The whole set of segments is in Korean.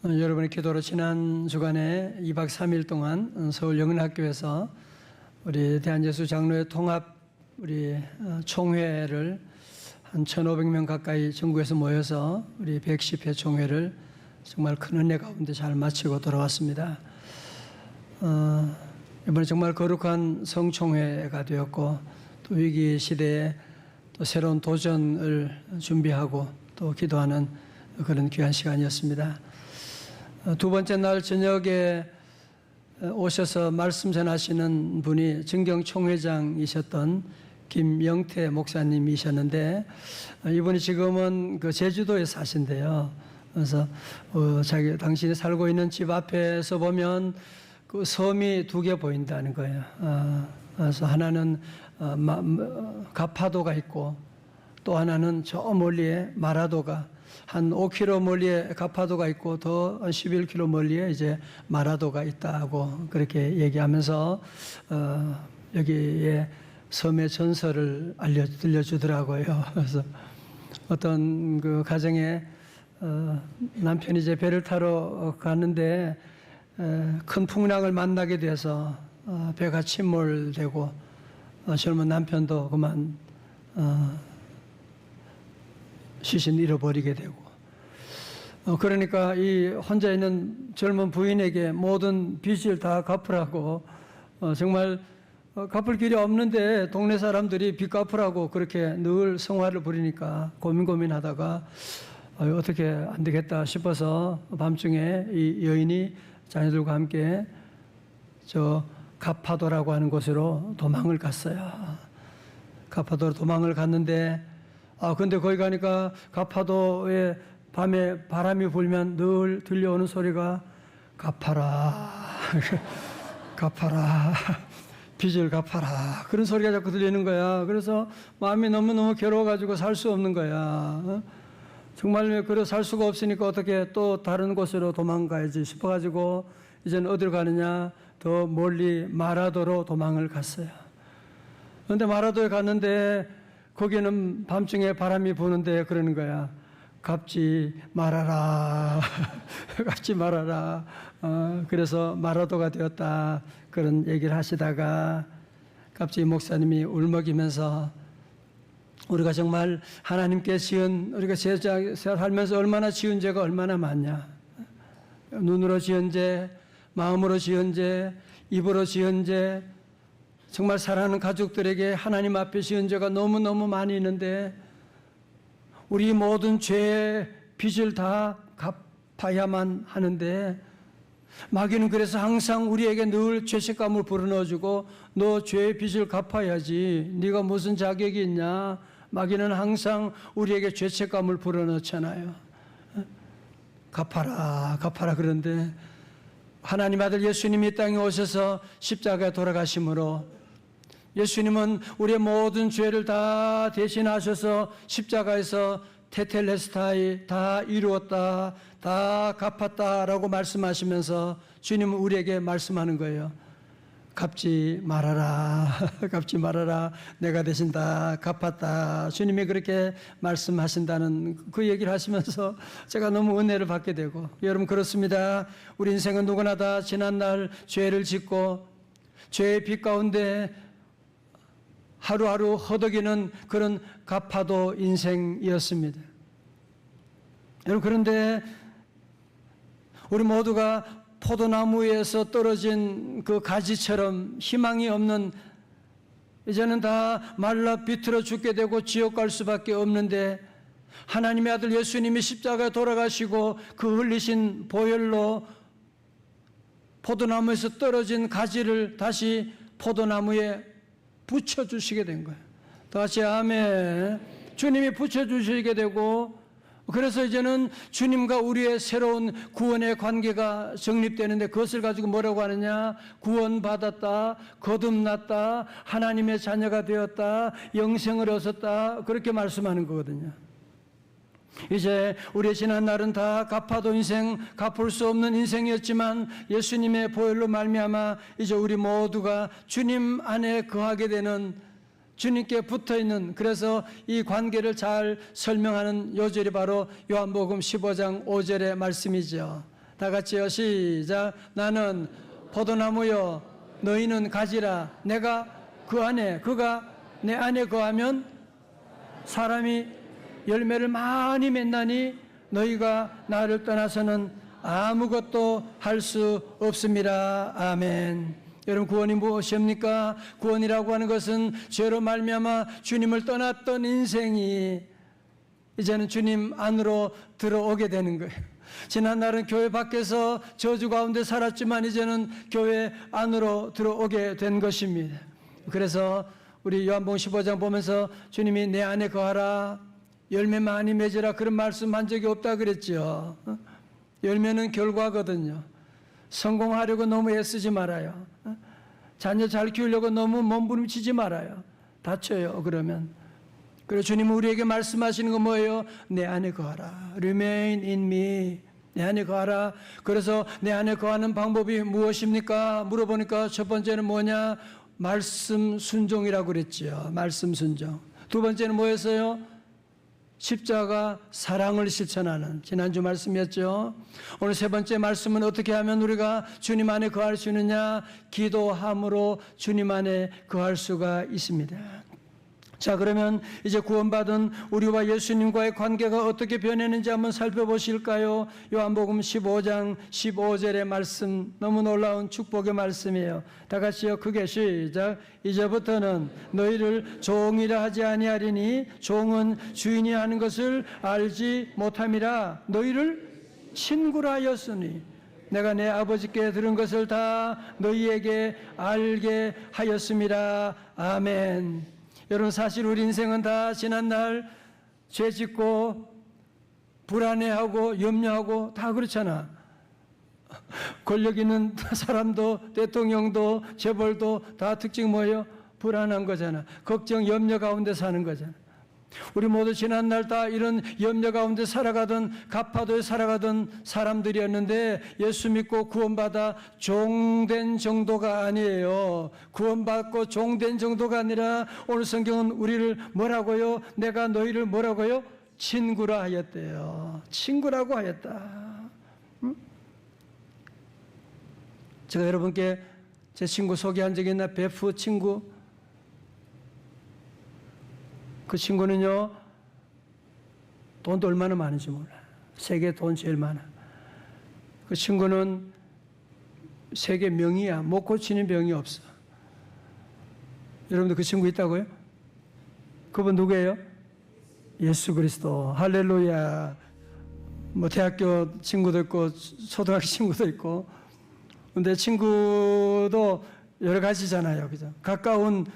여러분의 기도로 지난 주간에 2박 3일 동안 서울 영은학교에서 우리 대한예수 장로회 통합 우리 총회를 한 1,500명 가까이 전국에서 모여서 우리 110회 총회를 정말 큰 은혜 가운데 잘 마치고 돌아왔습니다. 이번에 정말 거룩한 성총회가 되었고 또 위기 시대에 또 새로운 도전을 준비하고 또 기도하는 그런 귀한 시간이었습니다. 두 번째 날 저녁에 오셔서 말씀 전하시는 분이 증경총회장이셨던 김영태 목사님이셨는데 이분이 지금은 그 제주도에 사신대요. 그래서 당신이 살고 있는 집 앞에서 보면 그 섬이 두 개 보인다는 거예요. 그래서 하나는 가파도가 있고 또 하나는 저 멀리에 마라도가 한 5km 멀리에 가파도가 있고 더 11km 멀리에 이제 마라도가 있다고 그렇게 얘기하면서 여기에 섬의 전설을 들려주더라고요. 그래서 어떤 그 가정에 남편이 이제 배를 타러 갔는데 큰 풍랑을 만나게 돼서 배가 침몰되고 젊은 남편도 그만 시신 잃어버리게 되고 그러니까 이 혼자 있는 젊은 부인에게 모든 빚을 다 갚으라고 정말 갚을 길이 없는데 동네 사람들이 빚 갚으라고 그렇게 늘 성화를 부리니까 고민하다가 어떻게 안 되겠다 싶어서 밤중에 이 여인이 자녀들과 함께 저 가파도라고 하는 곳으로 도망을 갔어요. 가파도로 도망을 갔는데 근데 거기 가니까 가파도에 밤에 바람이 불면 늘 들려오는 소리가 갚아라, 갚아라, 빚을 갚아라. 그런 소리가 자꾸 들리는 거야. 그래서 마음이 너무너무 괴로워가지고 살 수 없는 거야. 정말 그래 살 수가 없으니까 어떻게 또 다른 곳으로 도망가야지 싶어가지고 이제는 어디로 가느냐? 더 멀리 마라도로 도망을 갔어요. 그런데 마라도에 갔는데 거기는 밤중에 바람이 부는데 그러는 거야. 갚지 말아라. 갚지 말아라. 그래서 마라도가 되었다. 그런 얘기를 하시다가 갑자기 목사님이 울먹이면서 우리가 정말 하나님께 지은 우리가 살면서 얼마나 지은 죄가 얼마나 많냐. 눈으로 지은 죄, 마음으로 지은 죄, 입으로 지은 죄, 정말 사랑하는 가족들에게 하나님 앞에 지은 죄가 너무너무 많이 있는데 우리 모든 죄의 빚을 다 갚아야만 하는데 마귀는 그래서 항상 우리에게 늘 죄책감을 불어넣어주고 너 죄의 빚을 갚아야지 네가 무슨 자격이 있냐. 마귀는 항상 우리에게 죄책감을 불어넣잖아요. 갚아라 갚아라. 그런데 하나님 아들 예수님이 땅에 오셔서 십자가에 돌아가심으로 예수님은 우리의 모든 죄를 다 대신하셔서 십자가에서 테텔레스타이 다 이루었다, 다 갚았다라고 말씀하시면서 주님은 우리에게 말씀하는 거예요. 갚지 말아라, 갚지 말아라. 내가 대신 다 갚았다. 주님이 그렇게 말씀하신다는 그 얘기를 하시면서 제가 너무 은혜를 받게 되고 여러분 그렇습니다. 우리 인생은 누구나 다 지난날 죄를 짓고 죄의 빚 가운데 하루하루 허덕이는 그런 가파도 인생이었습니다. 여러분 그런데 우리 모두가 포도나무에서 떨어진 그 가지처럼 희망이 없는 이제는 다 말라 비틀어 죽게 되고 지옥 갈 수밖에 없는데 하나님의 아들 예수님이 십자가에 돌아가시고 그 흘리신 보혈로 포도나무에서 떨어진 가지를 다시 포도나무에 붙여주시게 된 거예요. 다시 아멘. 주님이 붙여주시게 되고 그래서 이제는 주님과 우리의 새로운 구원의 관계가 정립되는데 그것을 가지고 뭐라고 하느냐? 구원받았다, 거듭났다, 하나님의 자녀가 되었다, 영생을 얻었다 그렇게 말씀하는 거거든요. 이제 우리의 지난 날은 다 갚아도 인생, 갚을 수 없는 인생이었지만 예수님의 보혈로 말미암아 이제 우리 모두가 주님 안에 거하게 되는 주님께 붙어있는, 그래서 이 관계를 잘 설명하는 요절이 바로 요한복음 15장 5절의 말씀이죠. 다 같이요. 시작. 나는 포도나무요 너희는 가지라. 내가 그 안에 그가 내 안에 거하면 사람이 열매를 많이 맺나니 너희가 나를 떠나서는 아무것도 할 수 없습니다. 아멘. 여러분, 구원이 무엇입니까? 구원이라고 하는 것은 죄로 말미암아 주님을 떠났던 인생이 이제는 주님 안으로 들어오게 되는 거예요. 지난날은 교회 밖에서 저주 가운데 살았지만 이제는 교회 안으로 들어오게 된 것입니다. 그래서 우리 요한복음 15장 보면서 주님이 내 안에 거하라, 열매 많이 맺으라, 그런 말씀 한 적이 없다 그랬죠. 열매는 결과거든요. 성공하려고 너무 애쓰지 말아요. 자녀 잘 키우려고 너무 몸부림치지 말아요. 다쳐요, 그러면. 그래서 주님은 우리에게 말씀하시는 건 뭐예요? 내 안에 거하라. Remain in me. 내 안에 거하라. 그래서 내 안에 거하는 방법이 무엇입니까? 물어보니까 첫 번째는 뭐냐? 말씀 순종이라고 그랬죠. 말씀 순종. 두 번째는 뭐였어요? 십자가 사랑을 실천하는, 지난주 말씀이었죠. 오늘 세 번째 말씀은 어떻게 하면 우리가 주님 안에 거할 수 있느냐? 기도함으로 주님 안에 거할 수가 있습니다. 자, 그러면 이제 구원받은 우리와 예수님과의 관계가 어떻게 변했는지 한번 살펴보실까요? 요한복음 15장 15절의 말씀, 너무 놀라운 축복의 말씀이에요. 다 같이요, 크게 시작. 이제부터는 너희를 종이라 하지 아니하리니 종은 주인이 하는 것을 알지 못함이라. 너희를 친구라 하였으니 내가 내 아버지께 들은 것을 다 너희에게 알게 하였습니다. 아멘. 여러분, 사실 우리 인생은 다 지난날 죄 짓고 불안해하고 염려하고 다 그렇잖아. 권력 있는 사람도 대통령도 재벌도 다 특징이 뭐예요? 불안한 거잖아. 걱정, 염려 가운데 사는 거잖아. 우리 모두 지난날 다 이런 염려 가운데 살아가던, 가파도에 살아가던 사람들이었는데 예수 믿고 구원받아 종된 정도가 아니에요. 구원받고 종된 정도가 아니라 오늘 성경은 우리를 뭐라고요? 내가 너희를 뭐라고요? 친구라 하였대요. 친구라고 하였다. 응? 제가 여러분께 제 친구 소개한 적이 있나? 베프 친구. 그 친구는요, 돈도 얼마나 많은지 몰라. 세계 돈 제일 많아. 그 친구는 세계 명의야. 못 고치는 병이 없어. 여러분들 그 친구 있다고요? 그분 누구예요? 예수 그리스도. 할렐루야. 뭐 대학교 친구도 있고 초등학교 친구도 있고. 근데 친구도 여러 가지잖아요. 그죠? 가까운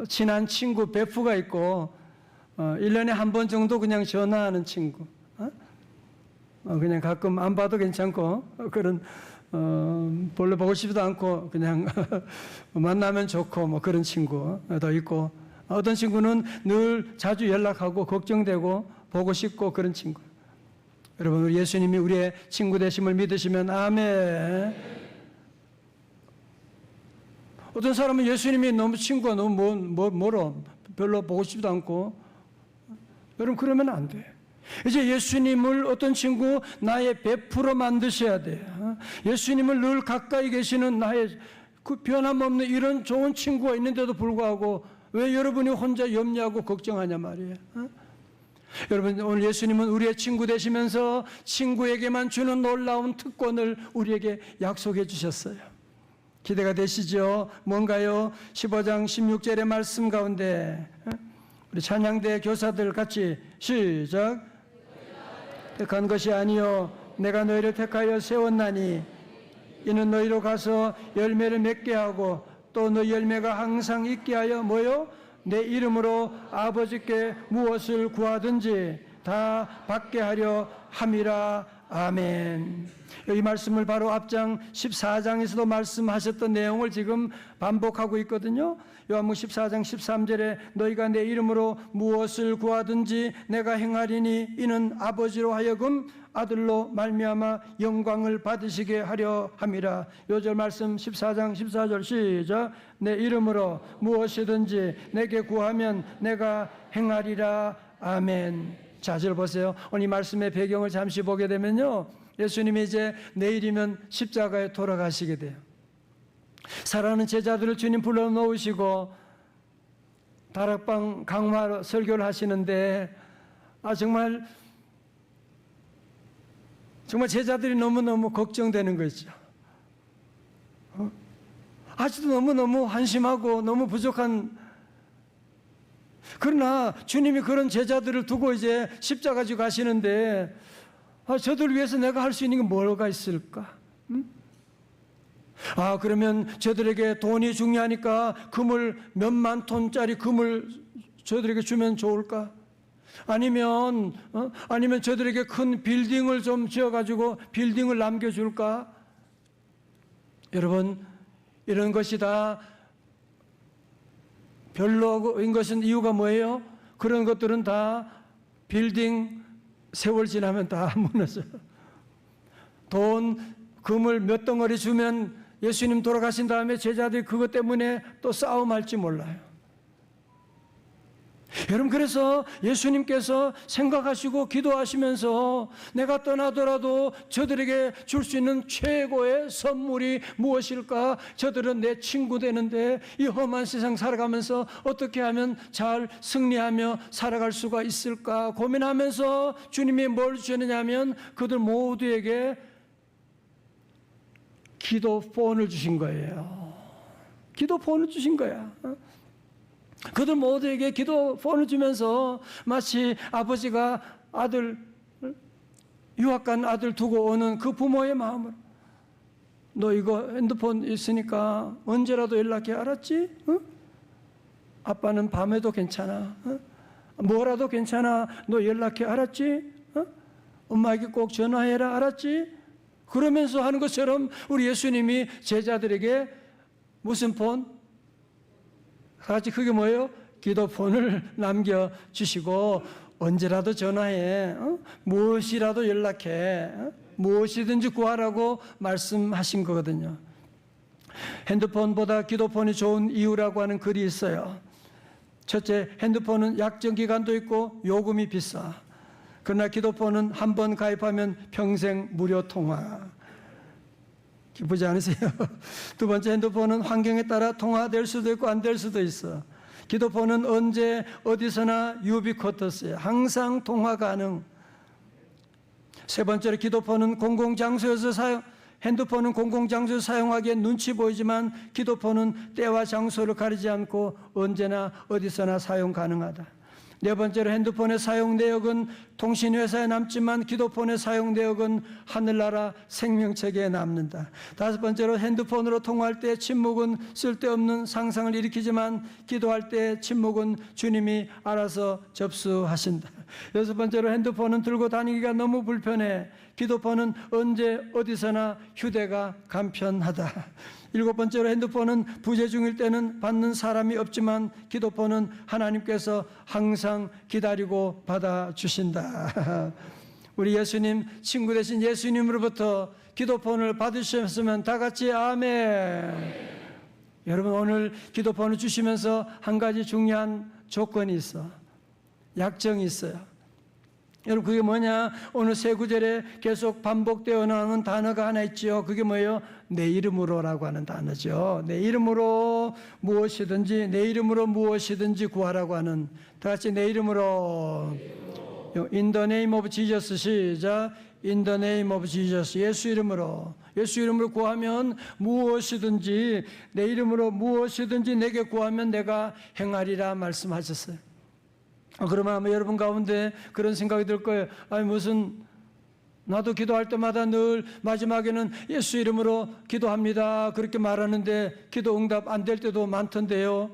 친한 친구 베프가 있고 1년에 한 번 정도 그냥 전화하는 친구. 그냥 가끔 안 봐도 괜찮고, 그런, 별로 보고 싶지도 않고, 그냥 만나면 좋고, 뭐 그런 친구도 있고, 어떤 친구는 늘 자주 연락하고, 걱정되고, 보고 싶고, 그런 친구. 여러분, 우리 예수님이 우리의 친구 되심을 믿으시면, 아멘. 어떤 사람은 예수님이 너무 친구가 너무 멀어. 별로 보고 싶지도 않고, 여러분, 그러면 안 돼. 이제 예수님을 어떤 친구? 나의 베프로 만드셔야 돼. 예수님을 늘 가까이 계시는 나의 그 변함없는 이런 좋은 친구가 있는데도 불구하고 왜 여러분이 혼자 염려하고 걱정하냐 말이에요. 여러분, 오늘 예수님은 우리의 친구 되시면서 친구에게만 주는 놀라운 특권을 우리에게 약속해 주셨어요. 기대가 되시죠? 뭔가요? 15장 16절의 말씀 가운데 우리 찬양대 교사들 같이 시작. 택한 것이 아니요 내가 너희를 택하여 세웠나니 이는 너희로 가서 열매를 맺게 하고 또 너희 열매가 항상 있게 하여 뭐요? 내 이름으로 아버지께 무엇을 구하든지 다 받게 하려 함이라. 아멘. 이 말씀을 바로 앞장 14장에서도 말씀하셨던 내용을 지금 반복하고 있거든요. 요한복음 14장 13절에 너희가 내 이름으로 무엇을 구하든지 내가 행하리니 이는 아버지로 하여금 아들로 말미암아 영광을 받으시게 하려 함이라. 요절 말씀 14장 14절 시작. 내 이름으로 무엇이든지 내게 구하면 내가 행하리라. 아멘. 자, 절 보세요. 오늘 이 말씀의 배경을 잠시 보게 되면요, 예수님이 이제 내일이면 십자가에 돌아가시게 돼요. 사랑하는 제자들을 주님 불러놓으시고 다락방 강화 설교를 하시는데 정말 제자들이 너무너무 걱정되는 거죠. 아직도 너무너무 한심하고 너무 부족한, 그러나 주님이 그런 제자들을 두고 이제 십자가 지고 가시는데 저들 위해서 내가 할 수 있는 게 뭐가 있을까? 그러면 저들에게 돈이 중요하니까 금을 몇만 톤짜리 금을 저들에게 주면 좋을까? 아니면 저들에게 큰 빌딩을 좀 지어가지고 빌딩을 남겨줄까? 여러분, 이런 것이 다 별로인 것은 이유가 뭐예요? 그런 것들은 다 빌딩 세월 지나면 다 무너져요. 돈, 금을 몇 덩어리 주면 예수님 돌아가신 다음에 제자들이 그것 때문에 또 싸움할지 몰라요. 여러분, 그래서 예수님께서 생각하시고 기도하시면서 내가 떠나더라도 저들에게 줄 수 있는 최고의 선물이 무엇일까? 저들은 내 친구 되는데 이 험한 세상 살아가면서 어떻게 하면 잘 승리하며 살아갈 수가 있을까 고민하면서 주님이 뭘 주셨느냐 하면 그들 모두에게 기도폰을 주신 거예요. 기도폰을 주신 거야. 그들 모두에게 기도폰을 주면서 마치 아버지가 아들, 유학 간 아들 두고 오는 그 부모의 마음으로 너 이거 핸드폰 있으니까 언제라도 연락해, 알았지? 아빠는 밤에도 괜찮아. 뭐라도 괜찮아. 너 연락해, 알았지? 엄마에게 꼭 전화해라, 알았지? 그러면서 하는 것처럼 우리 예수님이 제자들에게 무슨 폰? 같이 그게 뭐예요? 기도폰을 남겨주시고 언제라도 전화해, 무엇이라도 연락해, 무엇이든지 구하라고 말씀하신 거거든요. 핸드폰보다 기도폰이 좋은 이유라고 하는 글이 있어요. 첫째, 핸드폰은 약정 기간도 있고 요금이 비싸. 그러나 기도폰은 한 번 가입하면 평생 무료 통화. 기쁘지 않으세요? 두 번째, 핸드폰은 환경에 따라 통화될 수도 있고 안 될 수도 있어. 기도폰은 언제 어디서나 유비쿼터스예요. 항상 통화 가능. 세 번째로, 기도폰은 공공장소에서 핸드폰은 공공장소에서 사용하기엔 눈치 보이지만 기도폰은 때와 장소를 가리지 않고 언제나 어디서나 사용 가능하다. 네 번째로, 핸드폰의 사용 내역은 통신회사에 남지만 기도폰의 사용 내역은 하늘나라 생명책에 남는다. 다섯 번째로, 핸드폰으로 통화할 때 침묵은 쓸데없는 상상을 일으키지만 기도할 때 침묵은 주님이 알아서 접수하신다. 여섯 번째로, 핸드폰은 들고 다니기가 너무 불편해. 기도폰은 언제 어디서나 휴대가 간편하다. 일곱 번째로, 핸드폰은 부재 중일 때는 받는 사람이 없지만 기도폰은 하나님께서 항상 기다리고 받아주신다. 우리 예수님, 친구 되신 예수님으로부터 기도폰을 받으셨으면 다 같이 아멘. 여러분, 오늘 기도폰을 주시면서 한 가지 중요한 조건이 있어. 약정이 있어요. 여러분, 그게 뭐냐? 오늘 세 구절에 계속 반복되어 나오는 단어가 하나 있죠. 그게 뭐예요? 내 이름으로라고 하는 단어죠. 내 이름으로 무엇이든지, 내 이름으로 무엇이든지 구하라고 하는, 다 같이 내 이름으로. In the name of Jesus. 시작. In the name of Jesus. 예수 이름으로. 예수 이름으로 구하면 무엇이든지, 내 이름으로 무엇이든지 내게 구하면 내가 행하리라 말씀하셨어요. 그러면 아마 여러분 가운데 그런 생각이 들 거예요. 아니, 무슨, 나도 기도할 때마다 늘 마지막에는 예수 이름으로 기도합니다, 그렇게 말하는데 기도 응답 안 될 때도 많던데요.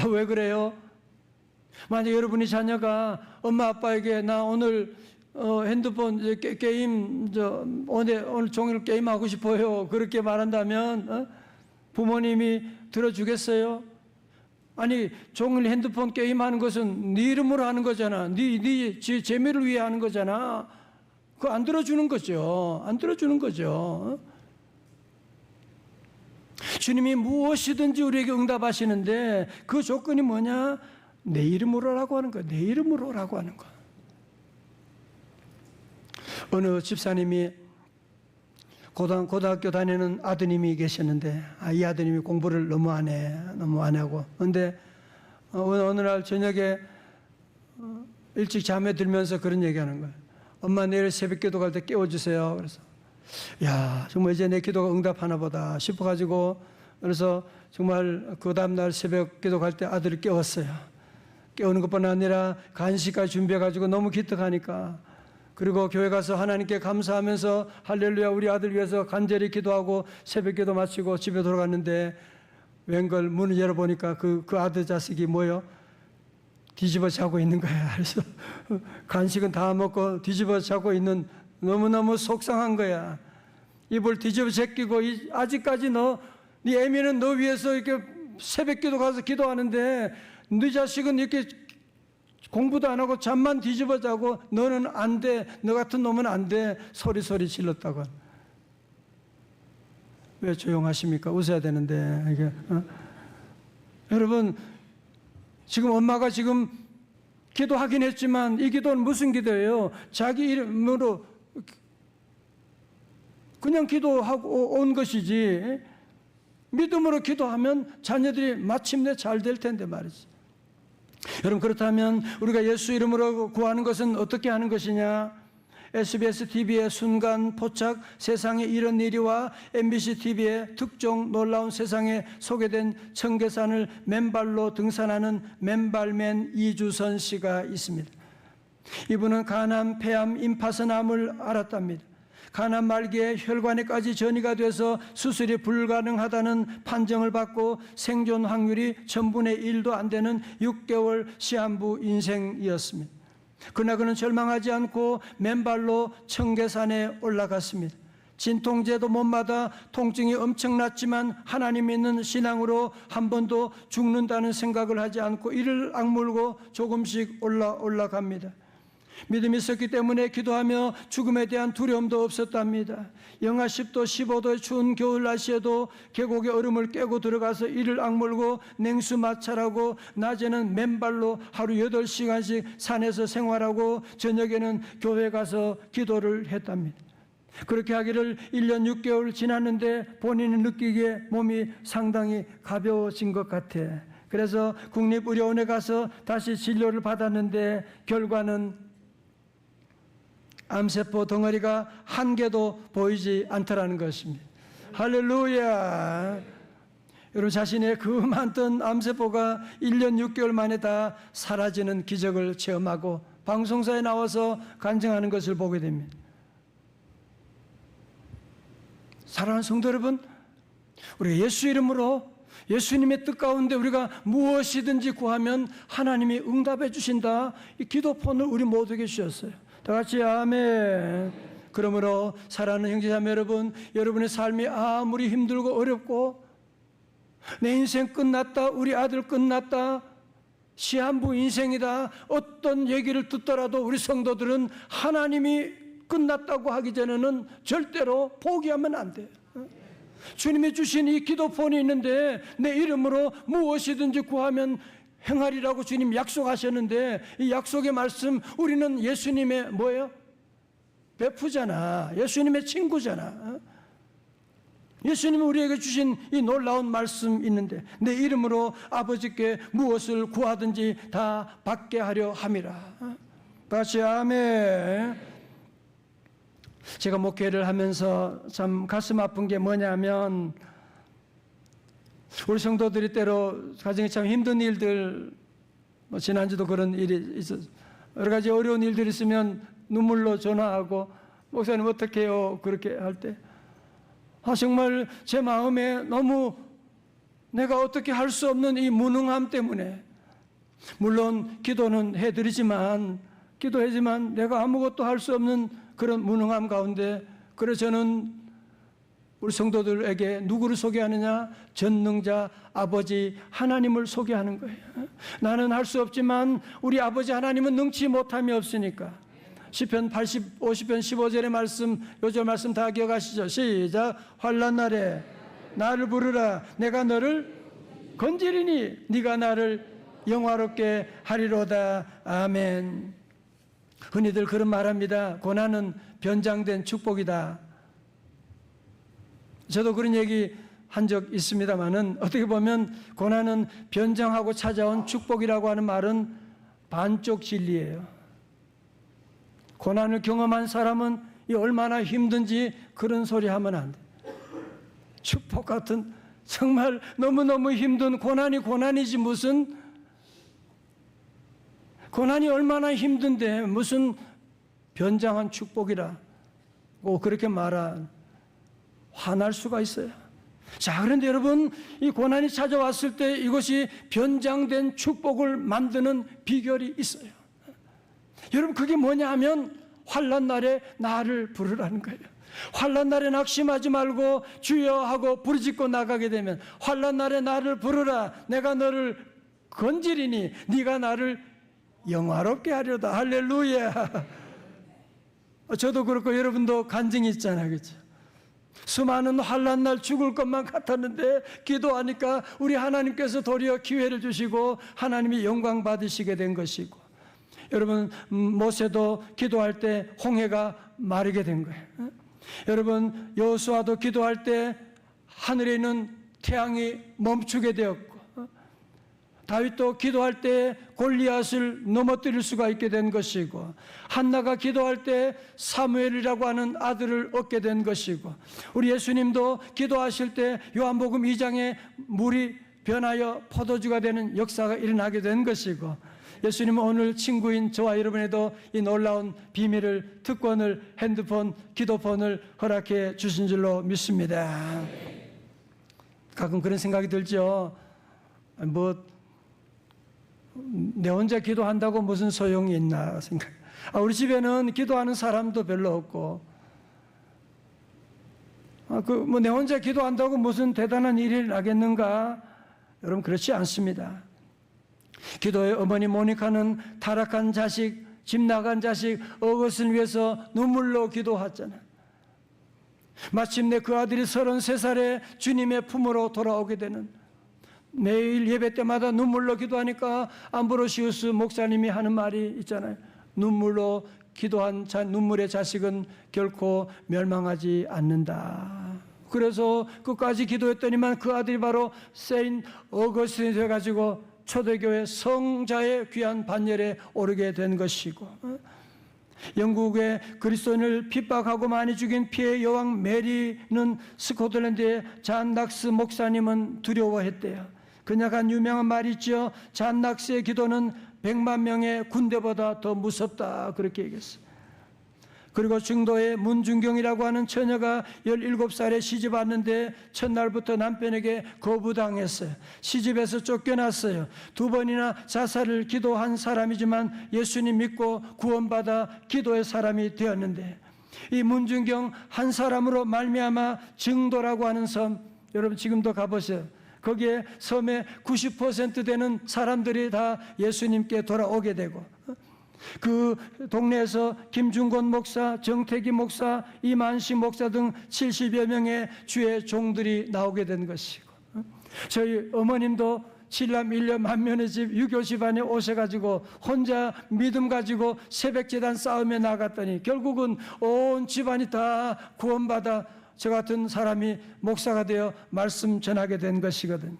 왜 그래요? 만약 여러분이 자녀가 엄마 아빠에게 나 오늘 핸드폰 게임 오늘 종일 게임하고 싶어요, 그렇게 말한다면 부모님이 들어주겠어요? 아니, 종일 핸드폰 게임하는 것은 네 이름으로 하는 거잖아. 네 재미를 위해 하는 거잖아. 그거 안 들어주는 거죠. 안 들어주는 거죠. 주님이 무엇이든지 우리에게 응답하시는데 그 조건이 뭐냐? 내 이름으로라고 하는 거야. 내 이름으로라고 하는 거야. 어느 집사님이 고등학교 다니는 아드님이 계셨는데 이 아드님이 공부를 너무 안 하고 근데 어느 날 저녁에 일찍 잠에 들면서 그런 얘기하는 거예요. 엄마 내일 새벽 기도 갈 때 깨워주세요. 그래서 야 정말 이제 내 기도가 응답하나 보다 싶어가지고 그래서 정말 그 다음날 새벽 기도 갈 때 아들을 깨웠어요. 깨우는 것뿐 아니라 간식까지 준비해가지고 너무 기특하니까 그리고 교회 가서 하나님께 감사하면서 할렐루야 우리 아들 위해서 간절히 기도하고 새벽 기도 마치고 집에 돌아갔는데 웬걸 문을 열어보니까 그 아들 자식이 뭐요? 뒤집어 자고 있는 거야. 그래서 간식은 다 먹고 뒤집어 자고 있는 너무너무 속상한 거야. 입을 뒤집어 제끼고 아직까지 네 애미는 너 위해서 이렇게 새벽 기도 가서 기도하는데 네 자식은 이렇게 공부도 안 하고 잠만 뒤집어 자고 너는 안 돼. 너 같은 놈은 안 돼. 소리 질렀다고. 왜 조용하십니까? 웃어야 되는데 이게 여러분 지금 엄마가 지금 기도하긴 했지만 이 기도는 무슨 기도예요? 자기 이름으로 그냥 기도하고 온 것이지 믿음으로 기도하면 자녀들이 마침내 잘 될 텐데 말이지. 여러분 그렇다면 우리가 예수 이름으로 구하는 것은 어떻게 하는 것이냐? SBS TV의 순간 포착 세상에 이런 일이와 MBC TV의 특종 놀라운 세상에 소개된 청계산을 맨발로 등산하는 맨발맨 이주선 씨가 있습니다. 이분은 간암, 폐암, 임파선암을 앓았답니다. 간암 말기에 혈관에까지 전이가 돼서 수술이 불가능하다는 판정을 받고 생존 확률이 1000분의 1도 안 되는 6개월 시한부 인생이었습니다. 그러나 그는 절망하지 않고 맨발로 청계산에 올라갔습니다. 진통제도 못 받아 통증이 엄청났지만 하나님 믿는 신앙으로 한 번도 죽는다는 생각을 하지 않고 이를 악물고 조금씩 올라갑니다. 믿음이 있었기 때문에 기도하며 죽음에 대한 두려움도 없었답니다. 영하 10도 15도의 추운 겨울 날씨에도 계곡의 얼음을 깨고 들어가서 이를 악물고 냉수 마찰하고 낮에는 맨발로 하루 8시간씩 산에서 생활하고 저녁에는 교회 가서 기도를 했답니다. 그렇게 하기를 1년 6개월 지났는데 본인이 느끼기에 몸이 상당히 가벼워진 것 같아. 그래서 국립의료원에 가서 다시 진료를 받았는데 결과는 암세포 덩어리가 한 개도 보이지 않더라는 것입니다. 할렐루야. 여러분 자신의 그 많던 암세포가 1년 6개월 만에 다 사라지는 기적을 체험하고 방송사에 나와서 간증하는 것을 보게 됩니다. 사랑하는 성도 여러분, 우리가 예수 이름으로 예수님의 뜻 가운데 우리가 무엇이든지 구하면 하나님이 응답해 주신다. 이 기도폰을 우리 모두에게 주셨어요. 다 같이 아멘. 그러므로 사랑하는 형제자매 여러분, 여러분의 삶이 아무리 힘들고 어렵고 내 인생 끝났다, 우리 아들 끝났다, 시한부 인생이다, 어떤 얘기를 듣더라도 우리 성도들은 하나님이 끝났다고 하기 전에는 절대로 포기하면 안 돼요. 주님이 주신 이 기도폰이 있는데 내 이름으로 무엇이든지 구하면 행하리라고 주님 약속하셨는데 이 약속의 말씀 우리는 예수님의 뭐예요? 베프잖아. 예수님의 친구잖아. 예수님이 우리에게 주신 이 놀라운 말씀 있는데 내 이름으로 아버지께 무엇을 구하든지 다 받게 하려 함이라. 다시 아멘. 제가 목회를 하면서 참 가슴 아픈 게 뭐냐면 우리 성도들이 때로 가정에 참 힘든 일들, 지난주도 그런 일이 있었어요. 여러 가지 어려운 일들이 있으면 눈물로 전화하고 목사님 어떻게 해요? 그렇게 할 때 정말 제 마음에 너무 내가 어떻게 할 수 없는 이 무능함 때문에 물론 기도는 해드리지만 내가 아무것도 할 수 없는 그런 무능함 가운데 그래서 저는 우리 성도들에게 누구를 소개하느냐? 전능자 아버지 하나님을 소개하는 거예요. 나는 할 수 없지만 우리 아버지 하나님은 능치 못함이 없으니까. 시편 50편 15절의 말씀, 요절 말씀 다 기억하시죠? 시작. 환난 날에 나를 부르라. 내가 너를 건지리니 네가 나를 영화롭게 하리로다. 아멘. 흔히들 그런 말합니다. 고난은 변장된 축복이다. 저도 그런 얘기 한 적 있습니다만은, 어떻게 보면 고난은 변장하고 찾아온 축복이라고 하는 말은 반쪽 진리예요. 고난을 경험한 사람은 이 얼마나 힘든지 그런 소리 하면 안 돼. 축복 같은, 정말 너무너무 힘든 고난이 고난이지 무슨, 고난이 얼마나 힘든데 무슨 변장한 축복이라고 그렇게 말한, 화날 수가 있어요. 자, 그런데 여러분, 이 고난이 찾아왔을 때 이것이 변장된 축복을 만드는 비결이 있어요. 여러분, 그게 뭐냐 하면 환난 날에 나를 부르라는 거예요. 환난 날에 낙심하지 말고 주여 하고 부르짖고 나가게 되면, 환난 날에 나를 부르라, 내가 너를 건지리니 네가 나를 영화롭게 하려다. 할렐루야. 저도 그렇고 여러분도 간증이 있잖아요, 그렇죠? 수많은 환난 날 죽을 것만 같았는데 기도하니까 우리 하나님께서 도리어 기회를 주시고 하나님이 영광 받으시게 된 것이고, 여러분 모세도 기도할 때 홍해가 마르게 된 거예요. 여러분 여호수아도 기도할 때 하늘에 있는 태양이 멈추게 되었고, 다윗도 기도할 때 골리앗을 넘어뜨릴 수가 있게 된 것이고, 한나가 기도할 때 사무엘이라고 하는 아들을 얻게 된 것이고, 우리 예수님도 기도하실 때 요한복음 2장에 물이 변하여 포도주가 되는 역사가 일어나게 된 것이고, 예수님은 오늘 친구인 저와 여러분에도 이 놀라운 비밀을, 특권을, 핸드폰, 기도폰을 허락해 주신 줄로 믿습니다. 가끔 그런 생각이 들죠. 내 혼자 기도한다고 무슨 소용이 있나 생각. 우리 집에는 기도하는 사람도 별로 없고, 내 혼자 기도한다고 무슨 대단한 일이 나겠는가? 여러분, 그렇지 않습니다. 기도의 어머니 모니카는 타락한 자식, 집 나간 자식 어것을 위해서 눈물로 기도했잖아요. 마침내 그 아들이 33살에 주님의 품으로 돌아오게 되는, 매일 예배 때마다 눈물로 기도하니까 암브로시우스 목사님이 하는 말이 있잖아요. 눈물로 기도한 눈물의 자식은 결코 멸망하지 않는다. 그래서 끝까지 기도했더니만 그 아들이 바로 세인 어거스틴이 돼가지고 초대교회 성자의 귀한 반열에 오르게 된 것이고, 영국의 그리스도인을 핍박하고 많이 죽인 피해 여왕 메리는 스코틀랜드의 잔 낙스 목사님은 두려워했대요. 그녀가 한 유명한 말이 있죠. 잔 낙스의 기도는 100만 명의 군대보다 더 무섭다, 그렇게 얘기했어요. 그리고 중도의 문중경이라고 하는 처녀가 17살에 시집 왔는데 첫날부터 남편에게 거부당했어요. 시집에서 쫓겨났어요. 2번이나 자살을 기도한 사람이지만 예수님 믿고 구원받아 기도의 사람이 되었는데, 이 문중경 한 사람으로 말미암아 증도라고 하는 섬, 여러분 지금도 가보세요. 거기에 섬의 90% 되는 사람들이 다 예수님께 돌아오게 되고, 그 동네에서 김중권 목사, 정태기 목사, 이만식 목사 등 70여 명의 주의 종들이 나오게 된 것이고, 저희 어머님도 7남 1녀 만면의 집 유교 집안에 오셔가지고 혼자 믿음 가지고 새벽재단 싸움에 나갔더니 결국은 온 집안이 다 구원받아 저 같은 사람이 목사가 되어 말씀 전하게 된 것이거든요.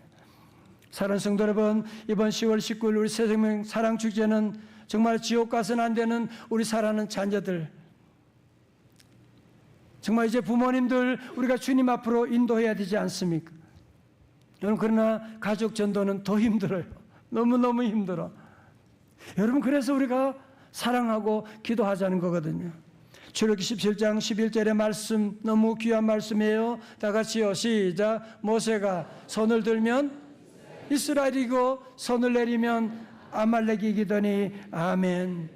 사랑하는 성도 여러분, 이번 10월 19일 우리 새생명 사랑축제는 정말 지옥 가서는 안 되는 우리 사랑하는 자녀들, 정말 이제 부모님들 우리가 주님 앞으로 인도해야 되지 않습니까? 여러분, 그러나 가족 전도는 더 힘들어요. 너무너무 힘들어. 여러분, 그래서 우리가 사랑하고 기도하자는 거거든요. 출애굽기 17장 11절의 말씀, 너무 귀한 말씀이에요. 다 같이요, 시작. 모세가 손을 들면 이스라엘이고 손을 내리면 아말렉이 이기더니. 아멘.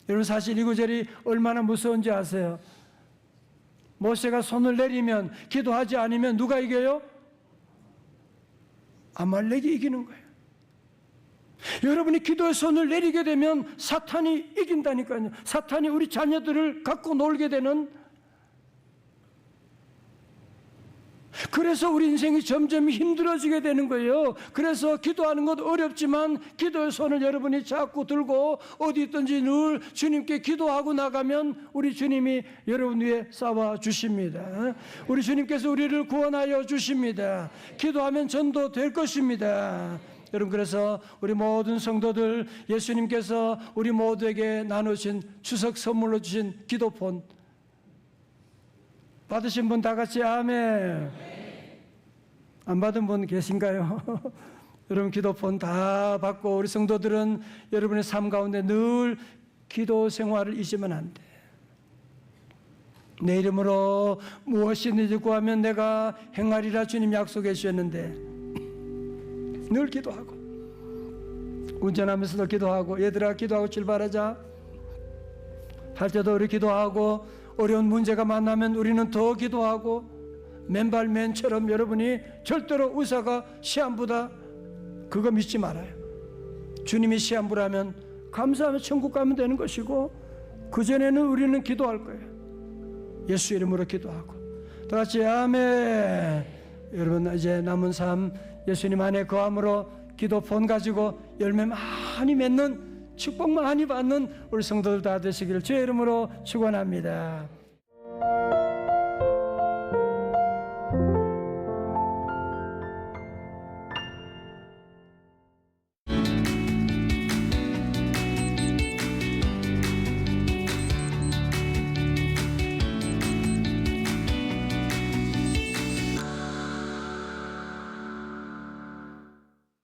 여러분, 사실 이 구절이 얼마나 무서운지 아세요? 모세가 손을 내리면, 기도하지 않으면 누가 이겨요? 아말렉이 이기는 거예요. 여러분이 기도의 손을 내리게 되면 사탄이 이긴다니까요. 사탄이 우리 자녀들을 갖고 놀게 되는, 그래서 우리 인생이 점점 힘들어지게 되는 거예요. 그래서 기도하는 것 어렵지만 기도의 손을 여러분이 잡고 들고 어디 있든지 늘 주님께 기도하고 나가면 우리 주님이 여러분 위에 싸워 주십니다. 우리 주님께서 우리를 구원하여 주십니다. 기도하면 전도될 것입니다. 여러분, 그래서 우리 모든 성도들, 예수님께서 우리 모두에게 나누신 추석 선물로 주신 기도폰 받으신 분 다 같이 아멘. 안 받은 분 계신가요? 여러분, 기도폰 다 받고 우리 성도들은 여러분의 삶 가운데 늘 기도 생활을 잊으면 안 돼. 내 이름으로 무엇이든지 구하면 내가 행하리라 주님 약속해 주셨는데 늘 기도하고 운전하면서도 기도하고 얘들아 기도하고 출발하자 할 때도 우리 기도하고 어려운 문제가 만나면 우리는 더 기도하고 맨발맨처럼 여러분이 절대로 의사가 시한부다 그거 믿지 말아요. 주님이 시한부라면 감사하며 천국 가면 되는 것이고 그전에는 우리는 기도할 거예요. 예수 이름으로 기도하고 다 같이 아멘. 여러분, 이제 남은 삶 예수님 안에 거함으로 기도폰 가지고 열매 많이 맺는 축복 많이 받는 우리 성도들 다 되시기를 주의 이름으로 축원합니다.